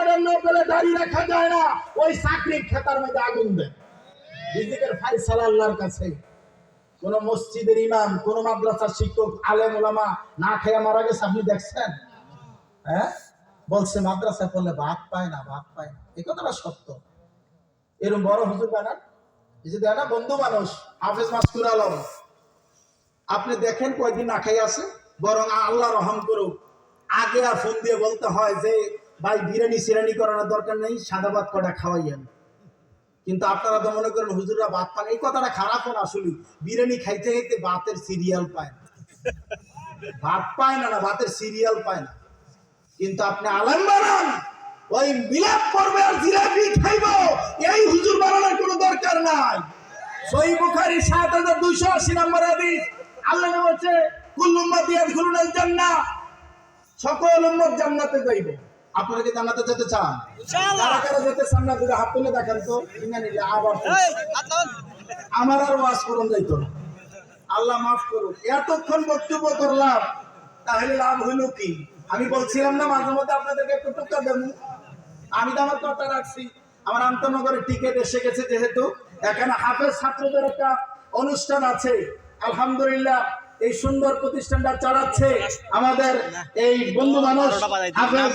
চেয়ারের না পেলে দাঁড়িয়ে রাখা যায় না, ওই চাকরির খেতার মধ্যে আগুন দেয়। রিজিকের ফায়সালা আল্লাহর কাছে। কোন মসজিদের ইমাম, কোন মাদ্রাসার শিক্ষক, আলেম ওলামা না খেয়ে মারা গেছে আপনি দেখছেন? হ্যাঁ, বলছে মাদ্রাসায় পড়লে ভাত পায় না, ভাত পায় না। এই কথাটা সত্য। এরকম বড় হুজুর বানান, এই যে দেয় না বন্ধু মানুষ হাফেজ মাসকুর আলম, আপনি দেখেন কয়দিন না খাই আছে। বরং আল্লাহ রহম করুক, আগে আর ফোন দিয়ে বলতে হয় যে ভাই বিরিয়ানি সিরানি করানোর দরকার নেই, সাদা ভাত কটা খাওয়াইয়েন। কিন্তু আপনারা তো মনে করেন হুজুররা ভাত পান, এই কথাটা খারাপ না। আসলে বিরিয়ানি খাইতে খাইতে ভাতের সিরিয়াল পায় না, ভাত পায় না, ভাতের সিরিয়াল পায় না। কিন্তু আপনি আলেম বানান, ওই মিলাদ পড়বে আর জিলাপি খাইবো, এই হুজুর বানানোর কোনো দরকার নাই। সহিহ বুখারী ৭২৮০ নম্বর হাদিস, আল্লাহ বলেছে কুল্লু উম্মতি ইয়াদখুলুনাল জান্নাহ, সকল উম্মত জান্নাতে যাইবে। আপনারা কি জান্নাতে যেতে চান? ইনশাআল্লাহ। কারা কারা যেতে চান না যদি হাত তুলে দেখান তো। ইমানিল্লাহ। আবার আমার আর ওয়াজ করুন যাইতো না। আল্লাহ মাফ করুন, এতক্ষণ বক্তব্য করলাম, তাহলে লাভ হইল কি? আমি বলছিলাম না মাঝে মধ্যে আপনাদেরকে একটু টুকা দেব। আমি তো আমার কথা রাখছি। আমার আন্তনগরের টিকিট এসে গেছে, যেহেতু এখানে হাফেজ ছাত্রদের একটা অনুষ্ঠান আছে। আলহামদুলিল্লাহ, এই সুন্দর প্রতিষ্ঠানটা চালাচ্ছে আমাদের এই বন্ধু মানুষ হাফেজ